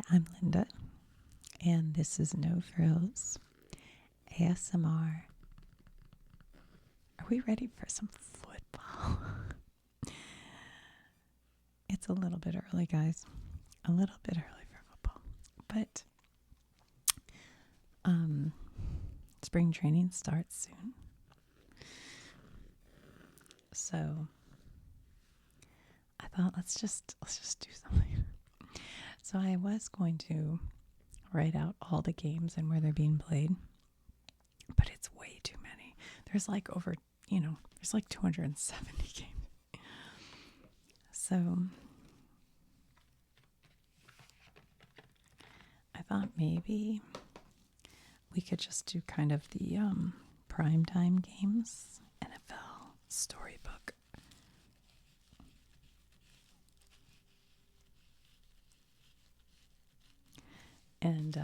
I'm Linda, and this is No Frills ASMR. Are we ready for some football? It's a little bit early, guys. A little bit early for football. But spring training starts soon. So I thought let's just do something. So I was going to write out all the games and where they're being played, but it's way too many. There's like there's like 270 games. So I thought maybe we could just do kind of the Primetime games, NFL storybook. And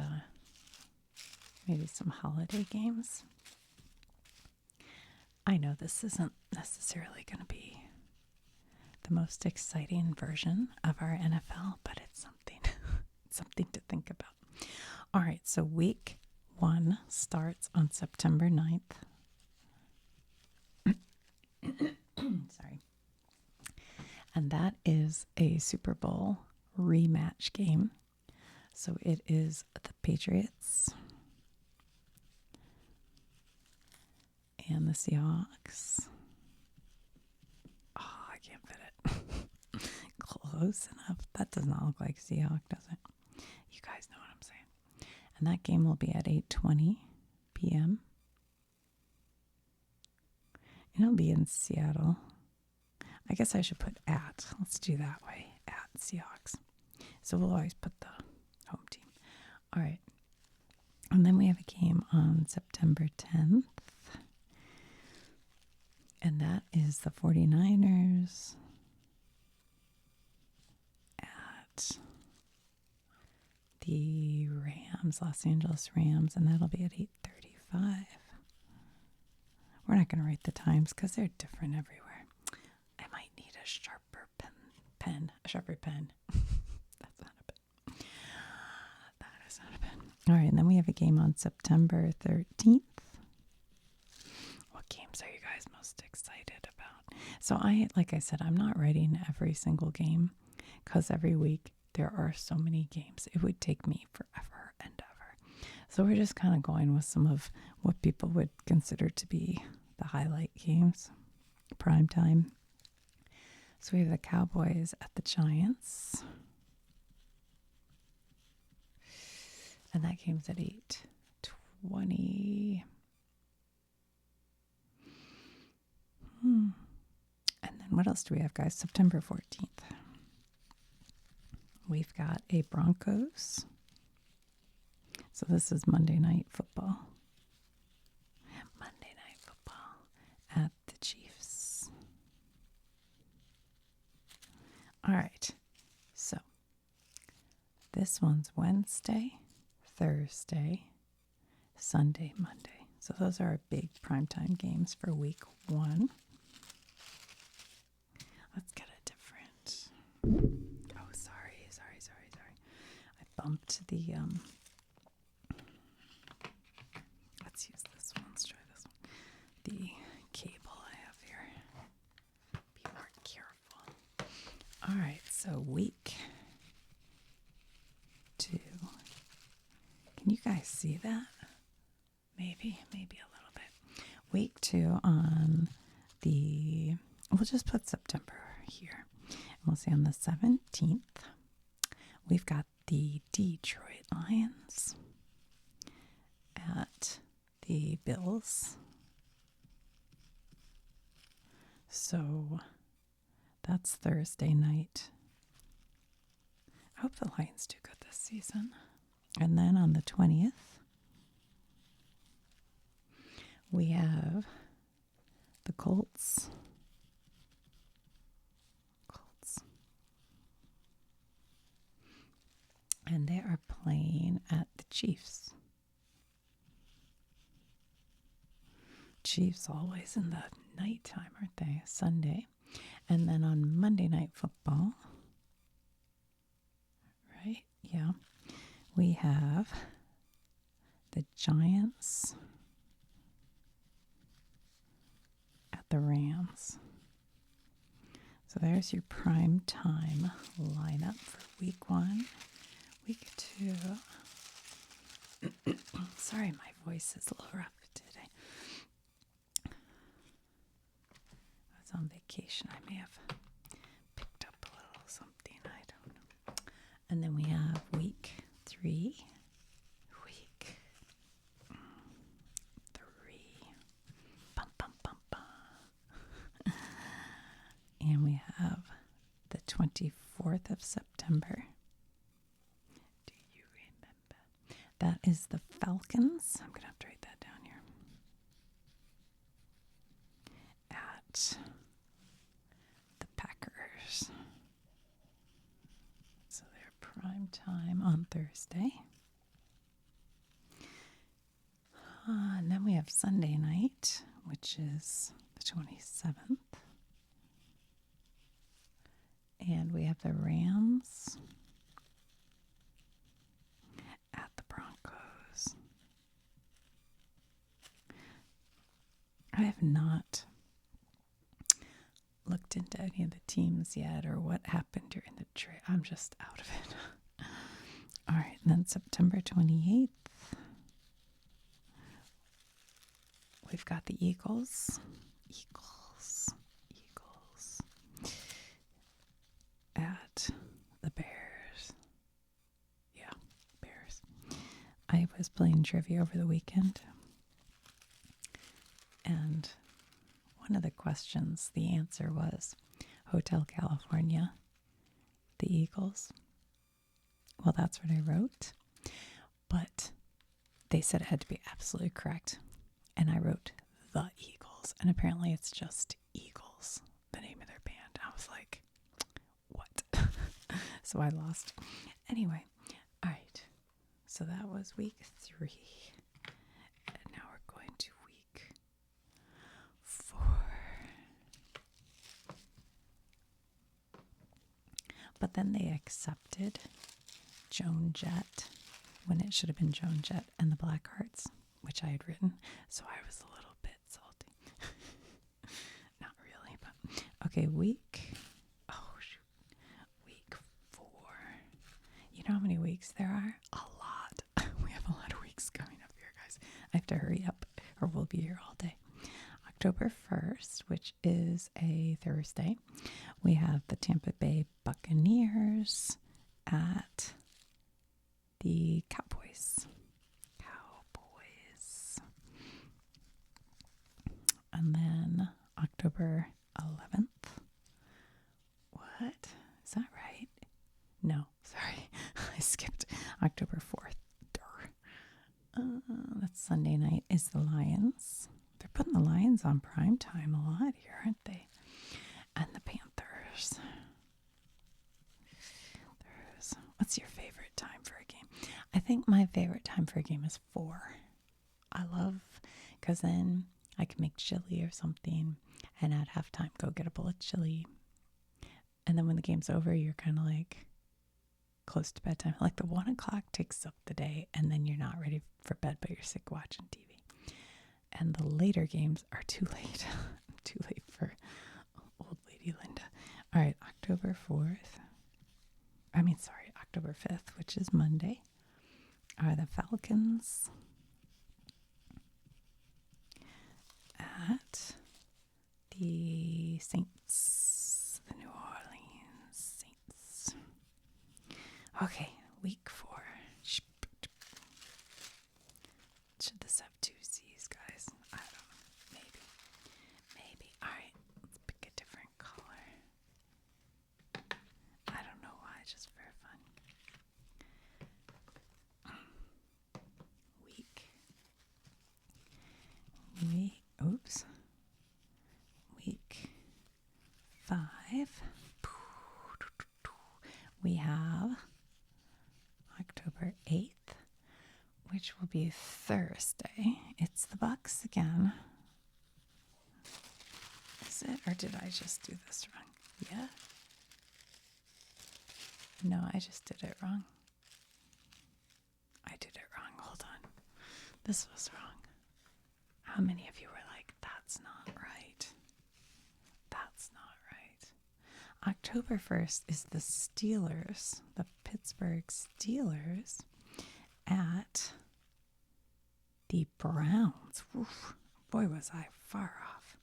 maybe some holiday games. I know this isn't necessarily going to be the most exciting version of our NFL, but it's something to think about. All right, so week 1 starts on September 9th. Sorry. And that is a Super Bowl rematch game. So it is the Patriots and the Seahawks. Oh, I can't fit it. Close enough. That does not look like Seahawk, does it? You guys know what I'm saying. And that game will be at 8:20 p.m. And it'll be in Seattle. I guess I should put at. Let's do that way. At Seahawks. So we'll always put the home team. All right. And then we have a game on September 10th. And that is the 49ers at the Rams, Los Angeles Rams, and that'll be at 8:35. We're not going to write the times because they're different everywhere. I might need a sharper pen. A sharper pen. That's not a pen. That is not a pen. All right, and then we have a game on September 13th. What games are you guys most excited about? So like I said, I'm not writing every single game because every week there are so many games. It would take me forever and ever. So we're just kind of going with some of what people would consider to be the highlight games, prime time. So we have the Cowboys at the Giants. And that game's at 8:20. And then what else do we have, guys? September 14th. We've got a Broncos. So this is Monday Night Football. Monday Night Football at the Chiefs. All right. So this one's Wednesday, Thursday, Sunday, Monday. So those are our big primetime games for week 1. Let's get a different. Oh, sorry. I bumped the. Let's use this one. Let's try this one. The cable I have here. Be more careful. All right. So week 2. Can you guys see that? Maybe a little bit. Week 2 on the. We'll just put September here. And we'll see on the 17th, we've got the Detroit Lions at the Bills. So that's Thursday night. I hope the Lions do good this season. And then on the 20th, we have the Colts. And they are playing at the Chiefs. Chiefs always in the nighttime, aren't they? Sunday. And then on Monday Night Football. Right? Yeah. we have the Giants at the Rams. So there's your prime time lineup for week 1. Week 2. Sorry, my voice is a little rough today. I was on vacation. I may have picked up a little something. I don't know. And then we have week 3. Week 3. Bum, bum, bum, bum. And we have the 24th of September. Do you remember? That is the Falcons. I'm going to have to write that down here. At the Packers. So they're prime time on Thursday. And then we have Sunday night, which is the 27th. And we have the Rams at the Broncos. I have not looked into any of the teams yet or what happened during the trade. I'm just out of it. All right, and then September 28th, we've got the Eagles. At the Bears. Yeah, Bears. I was playing trivia over the weekend. And one of the questions, the answer was Hotel California, the Eagles. Well, that's what I wrote. But they said it had to be absolutely correct. And I wrote the Eagles. And apparently it's just Eagles, the name of their band. I was like, what? So I lost. Anyway, all right. So that was week 3. And now we're going to week 4. But then they accepted Joan Jett when it should have been Joan Jett and the Blackhearts, which I had written. So I was a little bit salty. Not really, but okay, week 4. You know how many weeks there are? A lot. We have a lot of weeks coming up here, guys. I have to hurry up or we'll be here all day. October 1st, which is a Thursday, we have the Tampa Bay Buccaneers at the Cowboys. And then October 11th. What? Is that right? No, sorry. I skipped October 4th. That's Sunday night, is the Lions. They're putting the Lions on prime time a lot here, aren't they? And the Panthers. What's your favorite time for a game? I think my favorite time for a game is 4. I love, because then I can make chili or something, and at halftime go get a bowl of chili. And then when the game's over, you're kind of like close to bedtime. Like the 1 o'clock takes up the day, and then you're not ready for bed, but you're sick watching TV. And the later games are too late. Too late for old lady Linda. All right, October 5th, which is Monday, are the Falcons at the Saints, the New Orleans Saints. Okay, week 4. Should this have 2 C's, guys? I don't know. Maybe. All right, let's pick a different color. I don't know why, just for fun. Week 5. We have October 8th, which will be Thursday. It's the Bucks again. Is it? Or did I just do this wrong? Yeah. No, I just did it wrong. This was wrong. How many of you were like, that's not right? That's not right. October 1st is the Steelers, the Pittsburgh Steelers, at the Browns. Oof, boy, was I far off.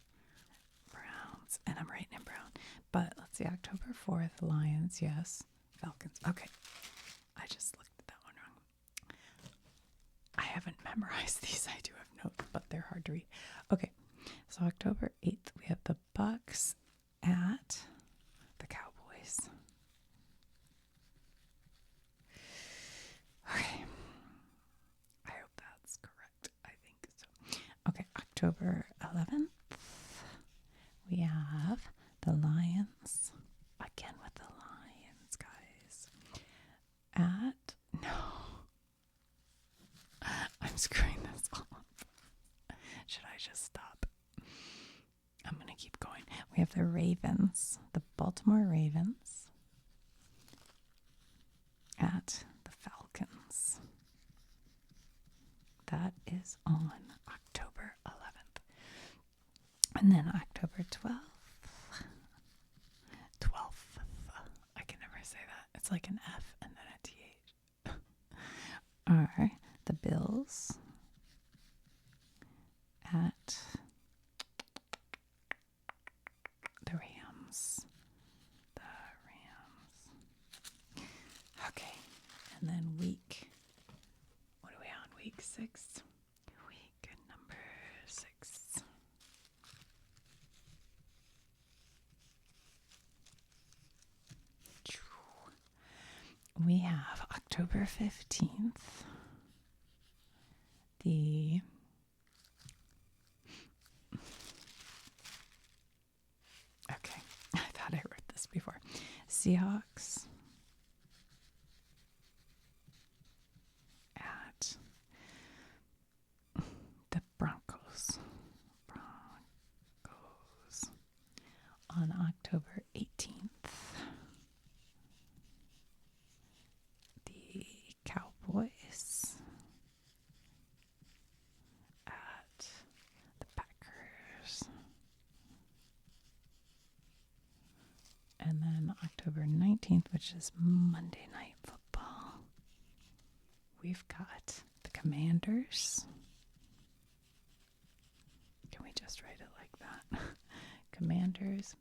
Browns, and I'm writing in brown. But let's see, October 4th, Lions, yes. Falcons. Okay, I just looked at that one wrong. I haven't memorized these. I do have notes, but they're hard to read. Okay, so October 8th, we have the Bucks at the Cowboys. Okay, I hope that's correct. I think so. Okay, October 11th, we have the Lions. Again with the Lions, guys. At, no. I'm screwing this all up. Should I just stop? I'm going to keep going. We have the Ravens, the Baltimore Ravens, at the Falcons. That is on October 11th. And then October 12th. 12th. I can never say that. It's like an F and then a TH. Are the Bills at the Rams. The Rams. Okay. And then what are we on? Week 6? Week number 6. We have October 15th. Okay, I thought I wrote this before. Seahawks at the Broncos. Broncos on October 18th. The Cowboys at the Packers. And then October 19th, which is Monday Night Football, we've got the Commanders. Can we just write it like that? Commanders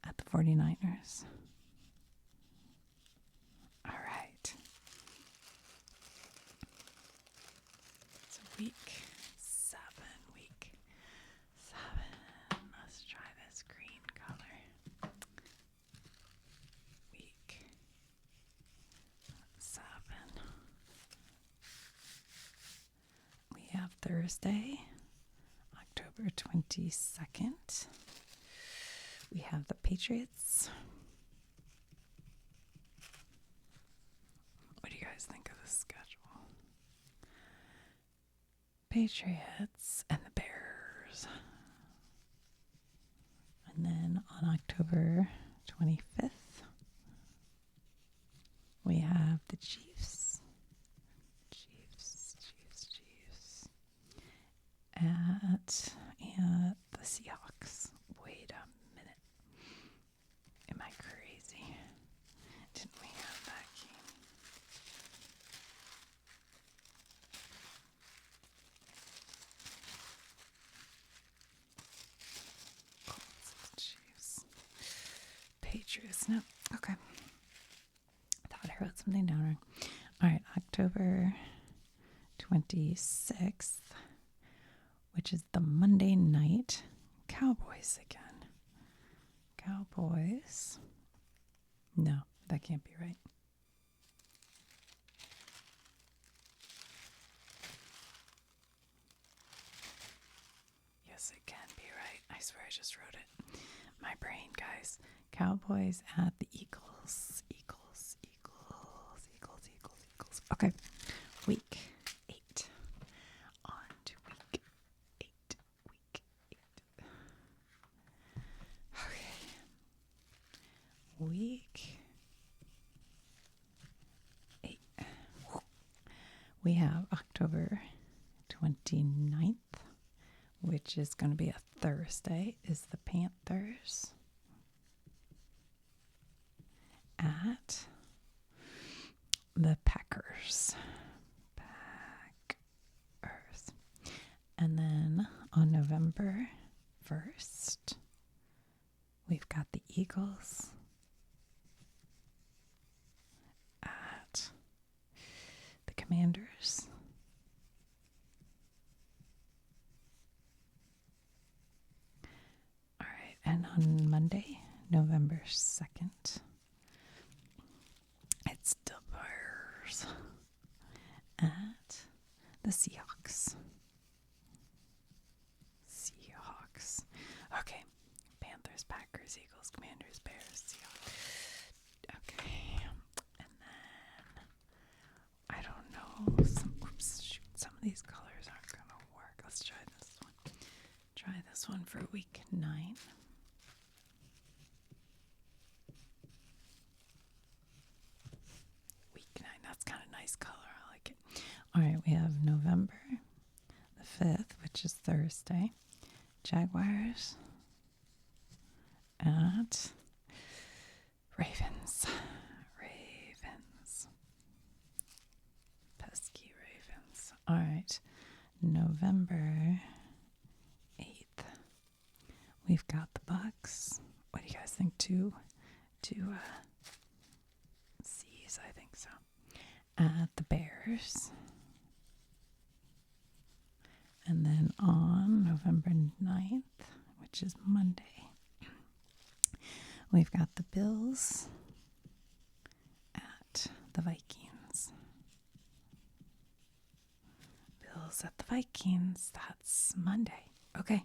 at the 49ers. All right. So week 7. Let's try this green color. Week 7. We have Thursday, October 22nd. We have the Patriots. What do you guys think of the schedule? Patriots and the Bears. And then on October 25th, we have the Chiefs. Chiefs. At the Seahawks. Wait a minute. Am I crazy? Didn't we have that game? Chiefs. Patriots. No. Okay. I thought I wrote something down wrong. All right. October 26th, which is the Monday night. Cowboys again. Cowboys. No, that can't be right. Yes, it can be right. I swear I just wrote it. My brain, guys. Cowboys at the Eagles. Eagles. Okay. Week 8. On to week 8. Okay. Week 8. We have October 29th, which is going to be a Thursday, is the Panthers at the Packers. And then on November 1st, we've got the Eagles at the Commanders. All right, and on Monday, November 2nd, it's the Bears at the Seahawks. Okay. Panthers, Packers, Eagles, Commanders, Bears, Seahawks. Okay. And then, I don't know. Some of these colors aren't going to work. Let's try this one. Try this one for week 9. Week 9. That's kind of nice color. I like it. All right. We have November the 5th, which is Thursday. Jaguars at Ravens. Pesky Ravens. All right. November 8th. We've got the Bucks. What do you guys think? Two C's, I think so. At the Bears. And then on November 9th, which is Monday, we've got the Bills at the Vikings. Bills at the Vikings. That's Monday. Okay.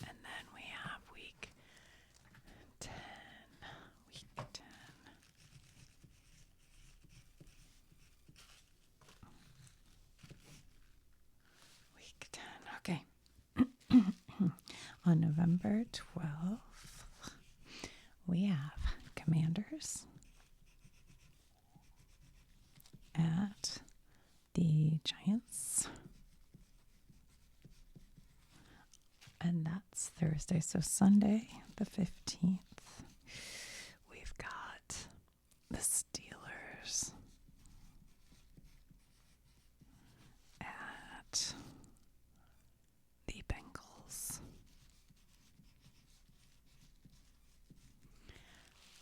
And then we have week 10. Okay. On November 12th, we have Commanders at the Giants. And that's Thursday. So Sunday, the 15th, we've got the Steelers at the Bengals.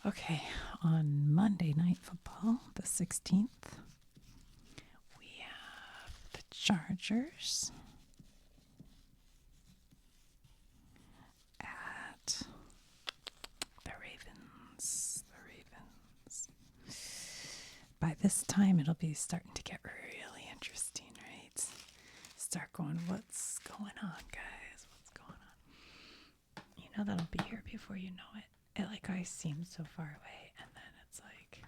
Okay, on Monday Night Football, the 16th, we have the Chargers at the Ravens. By this time, it'll be starting to get really interesting, right? Start going, what's going on, guys? What's going on? You know that'll be here before you know it. It like always seems so far away, and then it's like,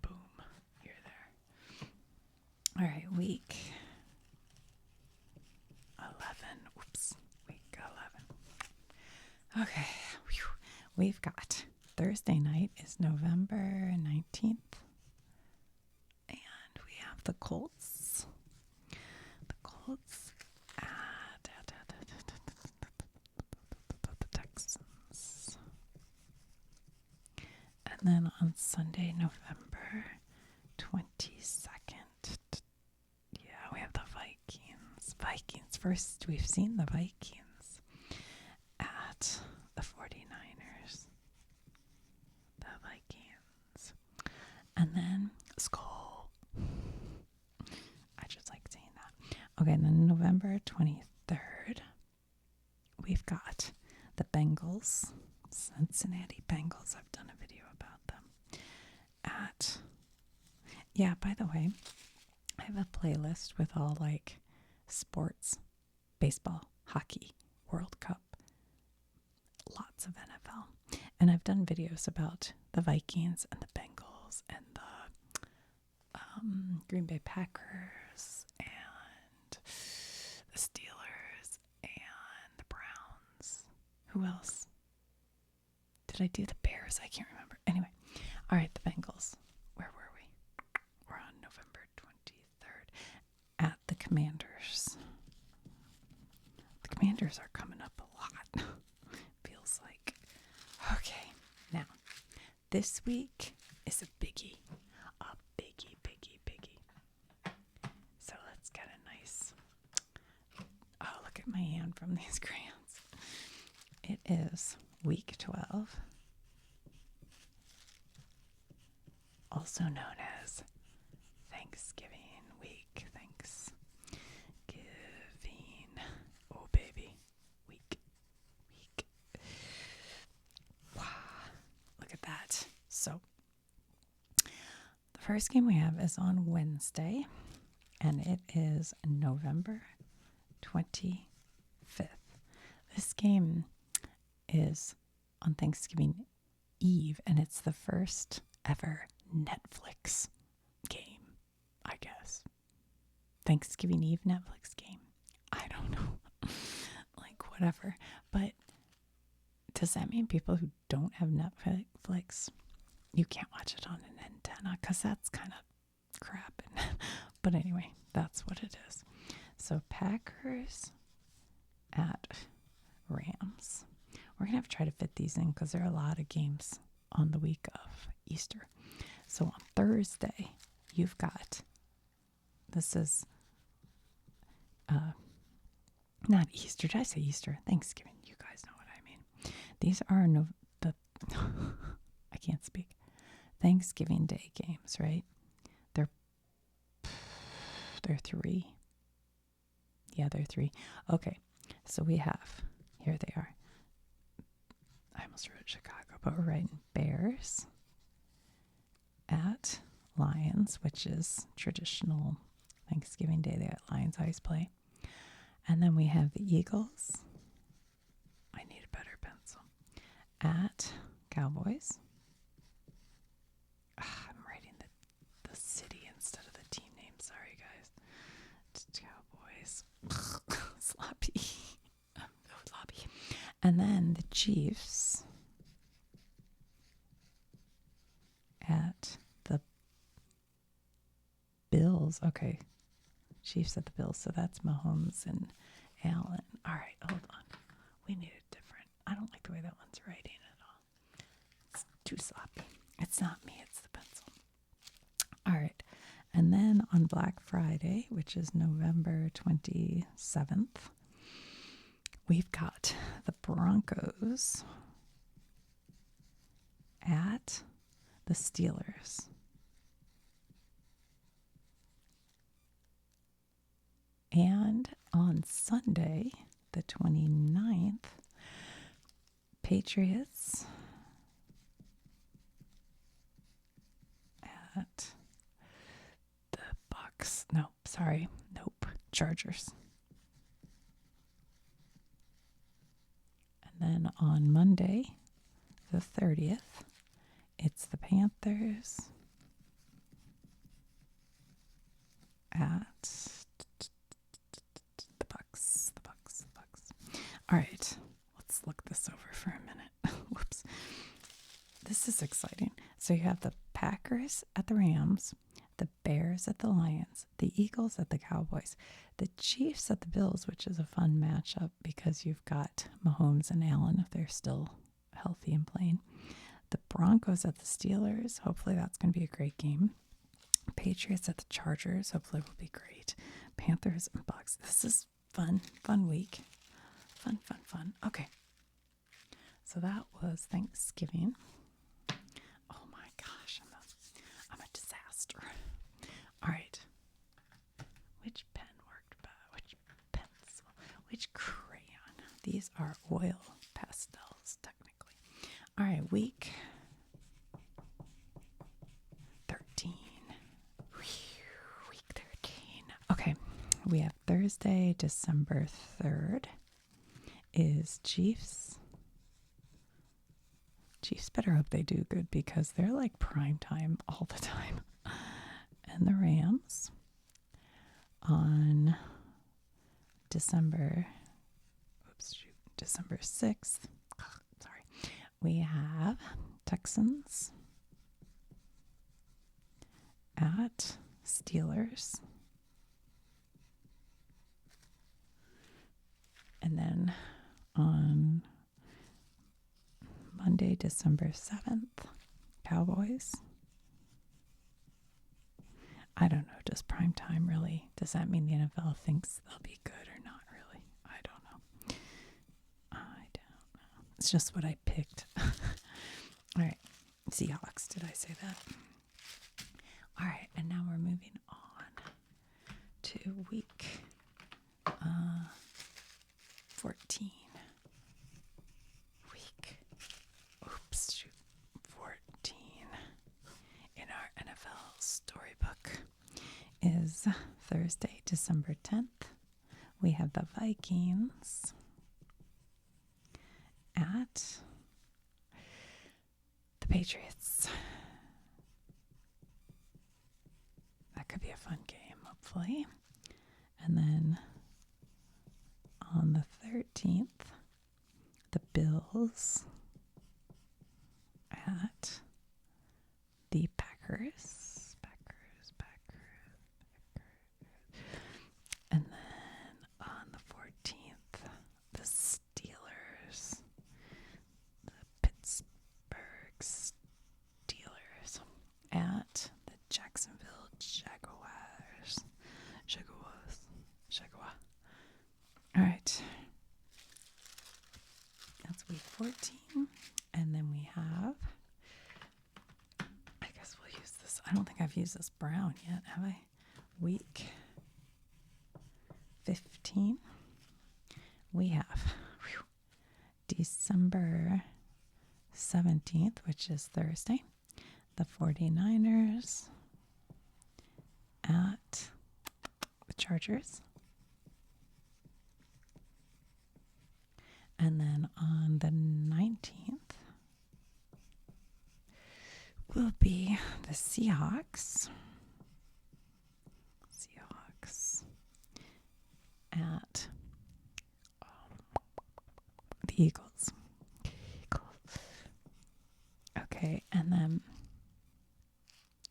boom, you're there. All right, week 11. Week 11. Okay, we've got Thursday night is November 19th, and we have the Colts. At the Texans. And then on Sunday, November 22nd, we have the Vikings. First, we've seen the Vikings at the 49ers. The Vikings. And then Skull. I just like saying that. Okay, and then November 23rd, we've got the Bengals, Cincinnati Bengals. I've done a video about them. By the way, I have a playlist with all like sports, baseball, hockey, World Cup, lots of NFL. And I've done videos about the Vikings and the Bengals and the Green Bay Packers and the Steelers and the Browns. Who else? Did I do the Bears? I can't remember. Anyway, all right, the Bengals. Commanders are coming up a lot. Feels like. Okay, now this week is a biggie. A biggie, biggie, biggie. So let's get a nice. Oh, look at my hand from these crayons. It is week 12, also known as Thanksgiving week. Thanksgiving. Oh, baby. Week. Wow. Look at that. So, the first game we have is on Wednesday, and it is November 25th. This game is on Thanksgiving Eve, and it's the first ever Netflix game, I guess. Thanksgiving Eve Netflix game. I don't know. Like, whatever. But does that mean people who don't have Netflix, you can't watch it on an antenna? Because that's kind of crap. But anyway, that's what it is. So Packers at Rams. We're going to have to try to fit these in because there are a lot of games on the week of Easter. So on Thursday, you've got, this is not Easter. Did I say Easter? Thanksgiving. You guys know what I mean. These are I can't speak. Thanksgiving Day games, right? They're 3. Yeah, they're 3. Okay. So we have, here they are. I almost wrote Chicago, but we're writing Bears at Lions, which is traditional Thanksgiving Day that Lions always play. And then we have the Eagles. I need a better pencil. At Cowboys. I'm writing the city instead of the team name. Sorry, guys. It's Cowboys. Sloppy. Sloppy. And then the Chiefs at the Bills. Okay. Chiefs at the Bills. So that's Mahomes and Allen. All right, hold on. We need it different. I don't like the way that one's writing at all. It's too sloppy. It's not me, it's the pencil. All right. And then on Black Friday, which is November 27th, we've got the Broncos at the Steelers. And on Sunday, the 29th, Patriots at the Bucks. Nope. Chargers. And then on Monday, the 30th, it's the Panthers at the Bucks. All right, let's look this over for a minute. Whoops. This is exciting. So you have the Packers at the Rams, the Bears at the Lions, the Eagles at the Cowboys, the Chiefs at the Bills, which is a fun matchup because you've got Mahomes and Allen if they're still healthy and playing. The Broncos at the Steelers. Hopefully that's going to be a great game. Patriots at the Chargers. Hopefully it will be great. Panthers and Bucks. This is fun week. Fun. Okay. So that was Thanksgiving. Oh my gosh, I'm a disaster. All right. Which pen worked better? Which pencil? Which crayon? These are oil pastels, technically. All right, week 13. Week 13. Okay, we have Thursday, December 3rd. Is Chiefs. Chiefs better hope they do good because they're like prime time all the time. And the Rams on December 6th. We have Texans at Steelers. And then on Monday, December 7th, Cowboys. I don't know. Does Primetime really, does that mean the NFL thinks they'll be good or not really? I don't know. It's just what I picked. All right. Seahawks. Did I say that? All right. And now we're moving on to week 14. Oops, shoot. 14 in our NFL storybook is Thursday, December 10th. We have the Vikings at the Patriots. That could be a fun game, hopefully. And then on the 13th, the Bills at the Packers. And then on the 14th, the Steelers. The Pittsburgh Steelers at the Jacksonville Jaguars. Jaguar. All right. That's week 14. And then we have, I guess we'll use this. I don't think I've used this brown yet, have I? Week 15. We have December 17th, which is Thursday, the 49ers at the Chargers. And then on the 19th will be the Seahawks at the Eagles. Okay, and then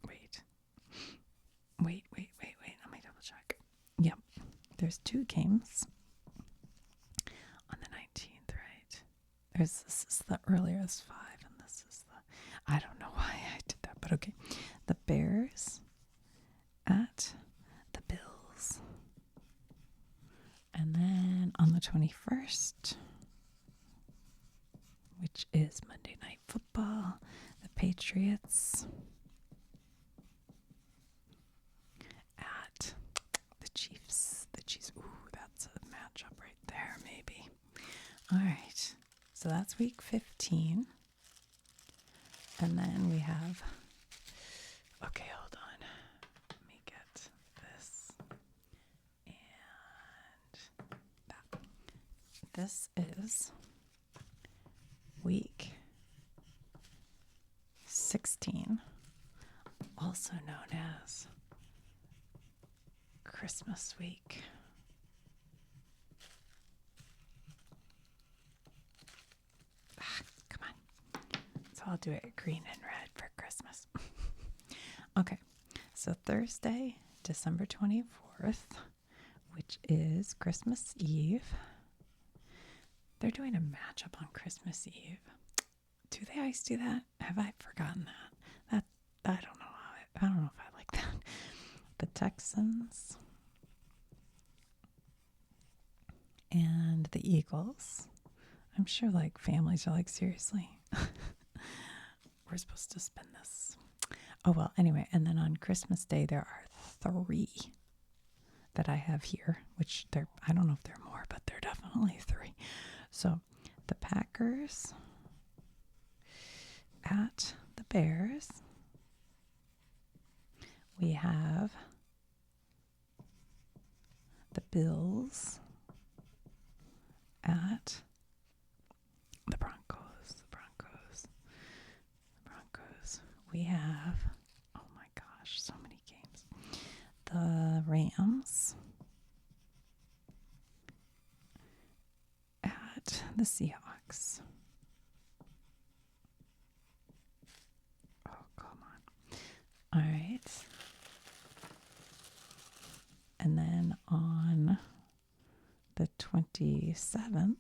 wait. Let me double check. Yep, there's two games on the 19th, right? This is the earliest 5, and this is the, I don't know why I did that, but okay. The Bears at the Bills. And then on the 21st, which is Monday Night Football, the Patriots at the Chiefs. Ooh, that's a matchup right there, maybe. All right. So that's week 15. And then we have, okay, hold on. Let me get this and that. This is week 16, also known as Christmas week. Come on. So I'll do it green and red for Christmas. Okay, so Thursday, December 24th, which is Christmas Eve. They're doing a matchup on Christmas Eve. Do they always do that? Have I forgotten that? I don't know I don't know if I like that. The Texans and the Eagles. I'm sure like families are like, seriously, we're supposed to spend this. Oh well, anyway, and then on Christmas Day there are 3 that I have here, which I don't know if there are more, but they're definitely 3. So the Packers at the Bears. We have the Bills at the Broncos. We have, oh my gosh, so many games. The Rams at the Seahawks. Oh, come on. All right. And then on the 27th,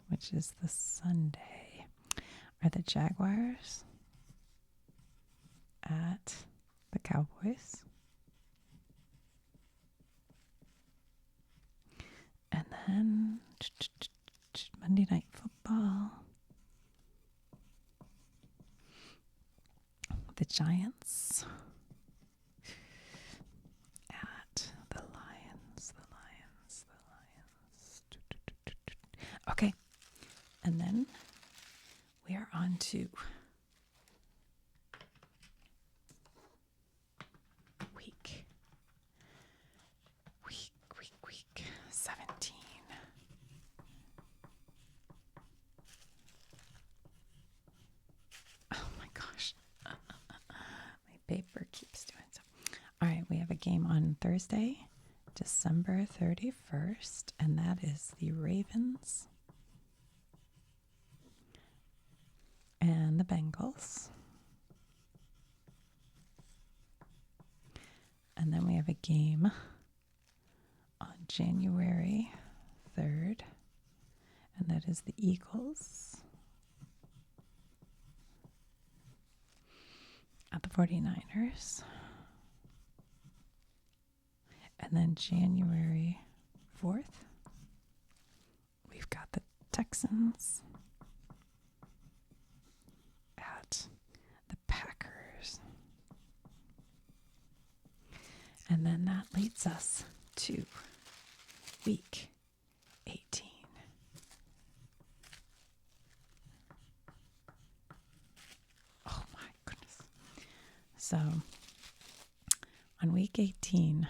which is the Sunday, are the Jaguars at the Cowboys. And then Monday Night Football, the Giants at the Lions. Okay, and then we are on to week 17. Oh my gosh. My paper keeps doing so. All right, we have a game on Thursday, December 31st, and that is the Ravens and the Bengals. And then we have a game on January 3rd, and that is the Eagles at the 49ers. And then January 4th, we've got the Texans at the Packers. And then that leads us to week 18. Oh my goodness. So on week 18,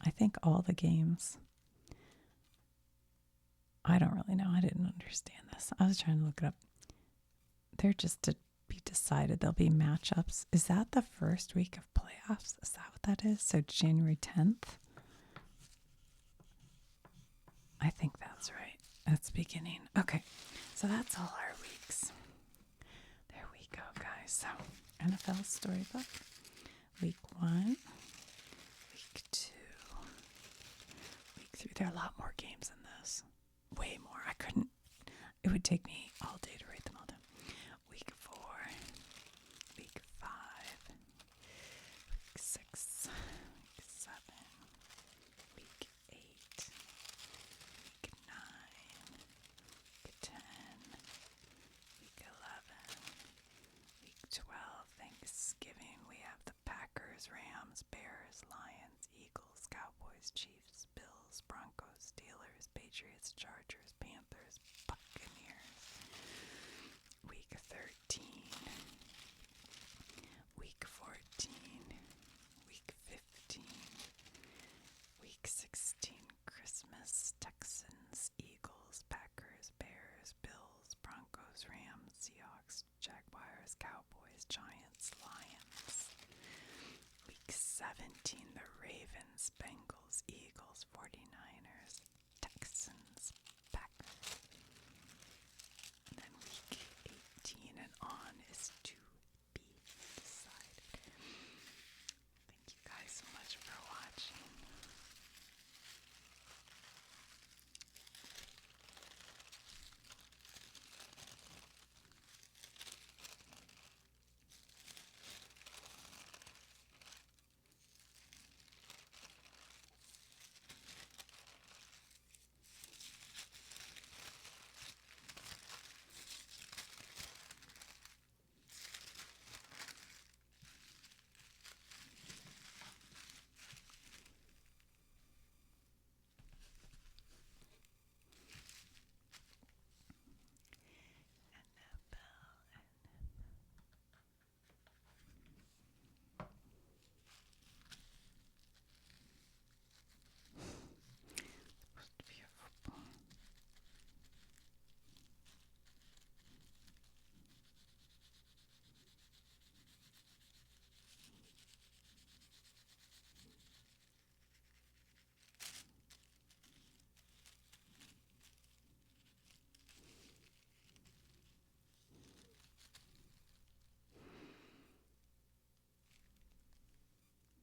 I think all the games, I don't really know. I didn't understand this. I was trying to look it up. They're just to be decided. There'll be matchups. Is that the first week of playoffs? Is that what that is? So January 10th? I think that's right. That's beginning. Okay. So that's all our weeks. There we go, guys. So NFL storybook. Week 1. Week 2. Week 3. There are a lot more games in this. Way more. It would take me all day to write them all down. Week 4. Week 5. Week 6. Week 7. Week 8. Week 9. Week 10. Week 11. Week 12. Thanksgiving. We have the Packers, Rams, Bears, Lions, Eagles, Cowboys, Chiefs, Bills, Broncos, Steelers, Patriots, Chargers, Panthers, Buccaneers. Week 13. Week 14. Week 15. Week 16. Christmas, Texans, Eagles, Packers, Bears, Bills, Broncos, Rams, Seahawks, Jaguars, Cowboys, Giants, Lions. Week 17,